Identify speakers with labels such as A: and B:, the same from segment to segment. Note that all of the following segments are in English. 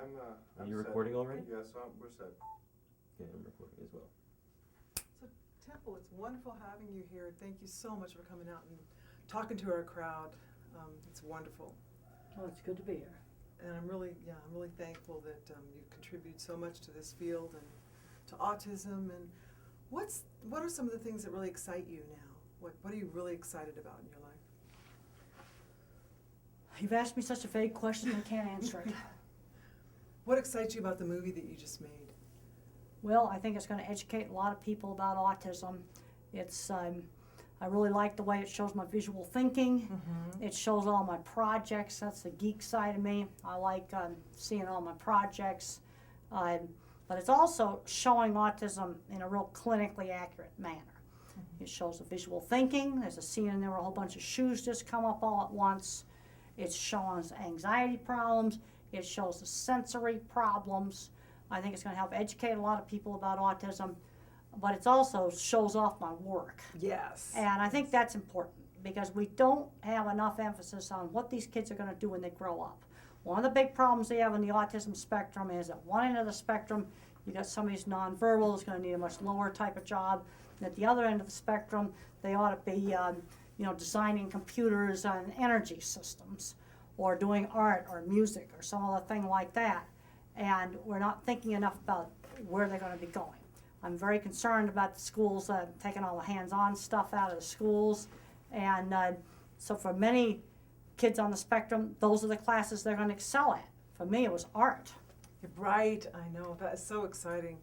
A: Are
B: I'm
A: you
B: set.
A: recording already?
B: Yes, we're set.
A: Okay, I'm recording as well.
C: So Temple, it's wonderful having you here. Thank you so much for coming out and talking to our crowd. It's wonderful.
D: Oh, it's good to be here.
C: And I'm really thankful that you contribute so much to this field and to autism. And what are some of the things that really excite you now? What are you really excited about in your life?
D: You've asked me such a vague question, I can't answer it.
C: What excites you about the movie that you just made?
D: Well, I think it's going to educate a lot of people about autism. It's I really like the way it shows my visual thinking.
C: Mm-hmm.
D: It shows all my projects. That's the geek side of me. I like seeing all my projects. But it's also showing autism in a real clinically accurate manner.
C: Mm-hmm.
D: It shows the visual thinking. There's a scene in there where a whole bunch of shoes just come up all at once. It shows anxiety problems. It shows the sensory problems. I think it's going to help educate a lot of people about autism, but it also shows off my work.
C: Yes.
D: And I think that's important because we don't have enough emphasis on what these kids are going to do when they grow up. One of the big problems they have in the autism spectrum is at one end of the spectrum, you got somebody who's nonverbal, is going to need a much lower type of job. And at the other end of the spectrum, they ought to be designing computers and energy systems, or doing art or music or some other thing like that. And we're not thinking enough about where they're going to be going. I'm very concerned about the schools taking all the hands-on stuff out of the schools. And so for many kids on the spectrum, those are the classes they're going to excel at. For me, it was art.
C: You're right. I know. That is so exciting.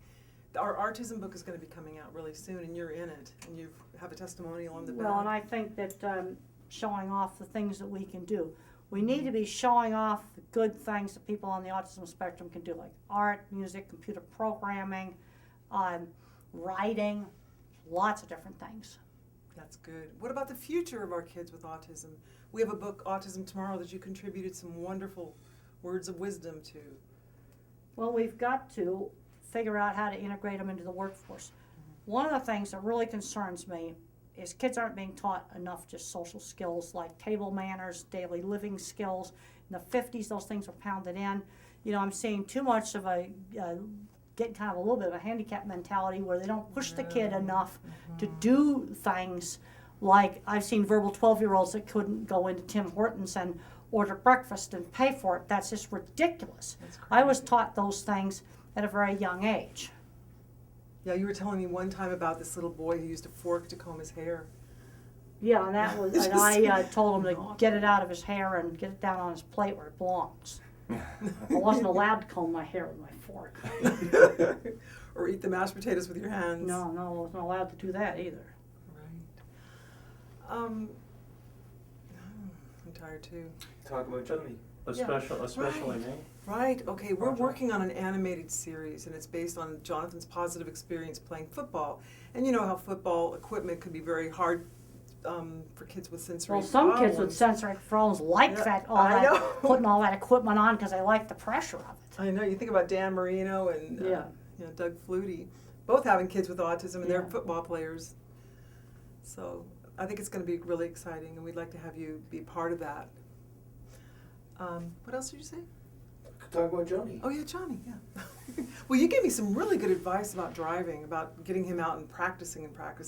C: Our Artism book is going to be coming out really soon, and you're in it, and you have a testimonial on the back.
D: Well, and I think that showing off the things that we can do. We need to be showing off the good things that people on the autism spectrum can do, like art, music, computer programming, writing, lots of different things.
C: That's good. What about the future of our kids with autism? We have a book, Autism Tomorrow, that you contributed some wonderful words of wisdom to.
D: Well, we've got to figure out how to integrate them into the workforce. One of the things that really concerns me is kids aren't being taught enough just social skills like table manners, daily living skills. In the 50s, those things were pounded in. You know, I'm seeing too much of getting kind of a little bit of a handicap mentality where they don't push the kid enough to do things like I've seen verbal 12-year-olds that couldn't go into Tim Hortons and order breakfast and pay for it. That's just ridiculous. I was taught those things at a very young age.
C: Yeah, you were telling me one time about this little boy who used a fork to comb his hair.
D: Yeah, and that was, and I told him to get it out of his hair and get it down on his plate where it belongs. I wasn't allowed to comb my hair with my fork.
C: Or eat the mashed potatoes with your hands.
D: No, I wasn't allowed to do that either.
C: Right. I'm tired too.
B: Talk about Johnny.
E: A
C: Yeah,
E: special
C: right.
E: name.
C: Right, okay, we're
E: Project.
C: working on an animated series, and it's based on Jonathan's positive experience playing football. And you know how football equipment can be very hard for kids with sensory
D: Well, some
C: problems.
D: kids with sensory problems like
C: Yeah, I know.
D: putting all that equipment on because they like the pressure of it.
C: I know, you think about Dan Marino and
D: Yeah.
C: Doug Flutie, both having kids with autism, and they're
D: Yeah.
C: football players. So I think it's going to be really exciting, and we'd like to have you be part of that. What else did you say?
B: Talk about Johnny.
C: Oh yeah, Johnny, yeah. Well, you gave me some really good advice about driving, about getting him out and practicing.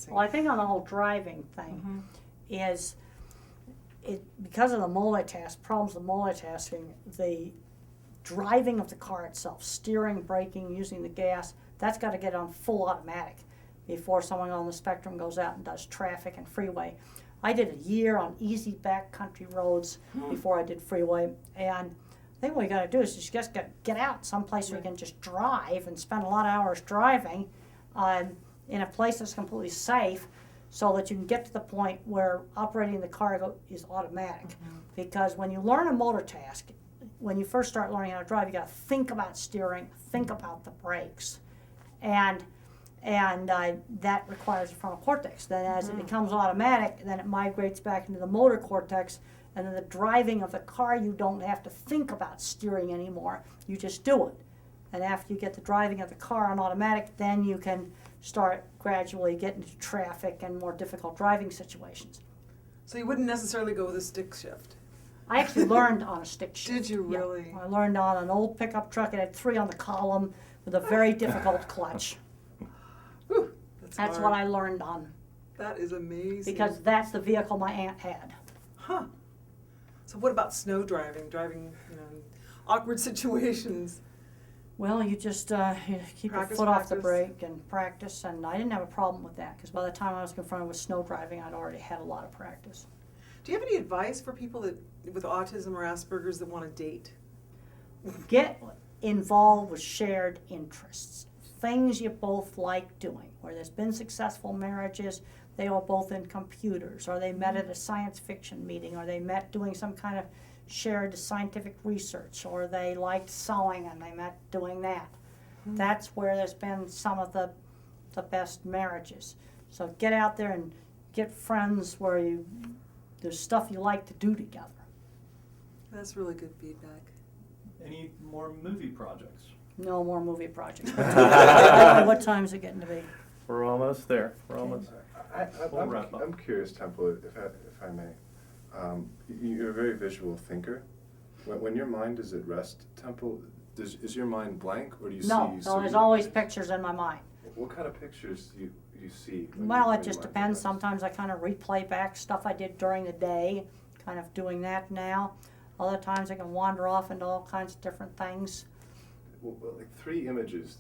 D: Well, I think on the whole driving thing is it because of the problems of multitasking, the driving of the car itself, steering, braking, using the gas, that's got to get on full automatic before someone on the spectrum goes out and does traffic and freeway. I did a year on easy backcountry roads before I did freeway, and I think what you got to do is just get out someplace where you can just drive and spend a lot of hours driving in a place that's completely safe so that you can get to the point where operating the car is automatic. Because when you learn a motor task, when you first start learning how to drive, you got to think about steering, think about the brakes, and that requires the frontal cortex. Then as it becomes automatic, then it migrates back into the motor cortex, and then the driving of the car, you don't have to think about steering anymore. You just do it. And after you get the driving of the car on automatic, then you can start gradually getting into traffic and more difficult driving situations.
C: So you wouldn't necessarily go with a stick shift.
D: I actually learned on a stick shift.
C: Did you
D: Yeah.
C: really?
D: I learned on an old pickup truck. It had 3 on the column with a very difficult clutch.
C: Whew,
D: That's
C: hard.
D: what I learned on,
C: That is amazing.
D: because that's the vehicle my aunt had.
C: Huh. So what about snow driving? Driving, in awkward situations.
D: Well, you just you keep
C: Practice,
D: your foot off the
C: practice.
D: brake and practice, and I didn't have a problem with that, because by the time I was confronted with snow driving, I'd already had a lot of practice.
C: Do you have any advice for people that with autism or Asperger's that want to date?
D: Get involved with shared interests, things you both like doing. Where there's been successful marriages, they were both in computers, or they met at a science fiction meeting, or they met doing some kind of shared scientific research, or they liked sewing and they met doing that. That's where there's been some of the best marriages. So get out there and get friends where there's stuff you like to do together.
C: That's really good feedback.
A: Any more movie projects?
D: No more movie projects. What time is it getting to be?
A: We're almost there. We're
D: Okay.
A: almost. We'll wrap up.
B: I'm curious, Temple, if I may. You're a very visual thinker. When your mind is at rest, Temple, is your mind blank, or do you
D: No,
B: see?
D: no, there's always pictures in my mind.
B: What kind of pictures do you see? when
D: Well,
B: when
D: it
B: your
D: just
B: mind is
D: depends.
B: at rest?
D: Sometimes I kind of replay back stuff I did during the day, kind of doing that now. Other times I can wander off into all kinds of different things.
B: Well, like 3 images.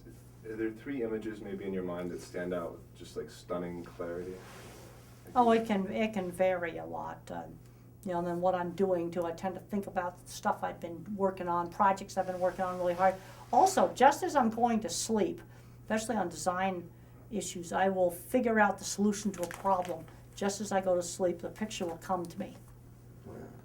B: Are there 3 images maybe in your mind that stand out with just like stunning clarity?
D: Oh, it can vary a lot. And then what I'm doing too, I tend to think about stuff I've been working on, projects I've been working on really hard. Also, just as I'm going to sleep, especially on design issues, I will figure out the solution to a problem. Just as I go to sleep, the picture will come to me.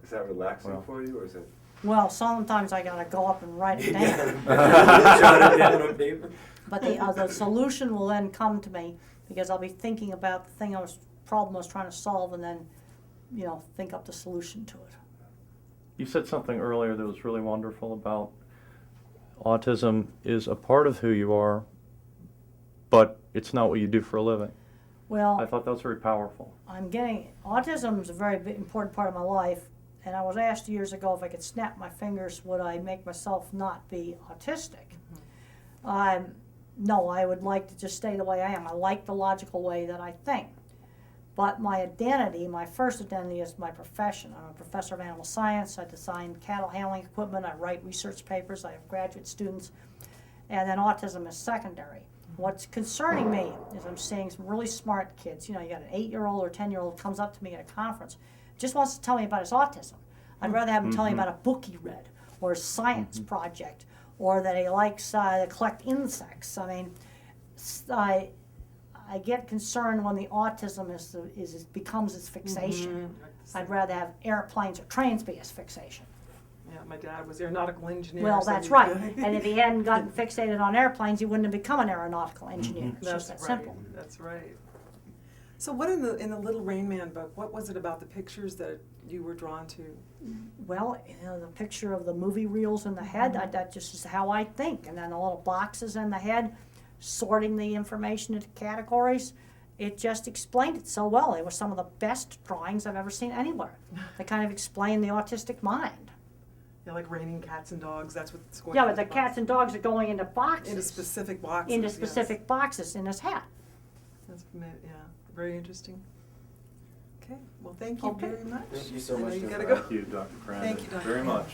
B: Is that relaxing
A: Well.
B: for you, or is it?
D: Well, sometimes I gotta go up and write it down.
A: Jot it down on paper.
D: But the solution will then come to me, because I'll be thinking about the problem I was trying to solve, and then, think up the solution to it.
E: You said something earlier that was really wonderful about autism is a part of who you are, but it's not what you do for a living.
D: Well,
E: I thought that was very powerful.
D: autism is a very important part of my life, and I was asked years ago if I could snap my fingers, would I make myself not be autistic? No, I would like to just stay the way I am. I like the logical way that I think. But my identity, my first identity, is my profession. I'm a professor of animal science. I design cattle handling equipment. I write research papers. I have graduate students. And then autism is secondary. What's concerning me is I'm seeing some really smart kids. You got an 8-year-old or 10-year-old comes up to me at a conference, just wants to tell me about his autism. I'd rather have him tell me about a book he read, or a science project, or that he likes to collect insects. I mean, I get concerned when the autism becomes his fixation. I'd rather have airplanes or trains be his fixation.
C: Yeah, my dad was aeronautical engineer.
D: Well,
C: so
D: that's
C: he-
D: right. And if he hadn't gotten fixated on airplanes, he wouldn't have become an aeronautical engineer. It's
C: That's
D: just that
C: right.
D: simple.
C: That's right. So, what in the Little Rainman book? What was it about the pictures that you were drawn to?
D: Well, the picture of the movie reels in the head, that just is how I think. And then the little boxes in the head, sorting the information into categories. It just explained it so well. It was some of the best drawings I've ever seen anywhere. They kind of explain the autistic mind.
C: Yeah, like raining cats and dogs. That's what's going.
D: Yeah,
C: on
D: but the
C: in
D: cats and dogs are going into boxes.
C: into specific boxes.
D: Into
C: yes.
D: specific boxes in his hat.
C: That's very interesting. Okay. Well, thank you
D: Okay.
C: very much.
B: Thank you so
C: I know
B: much,
C: you
B: Jennifer.
C: gotta go.
E: Thank you, Dr. Grandin.
C: Thank you, Dr.
E: Very
C: Grandin.
E: much.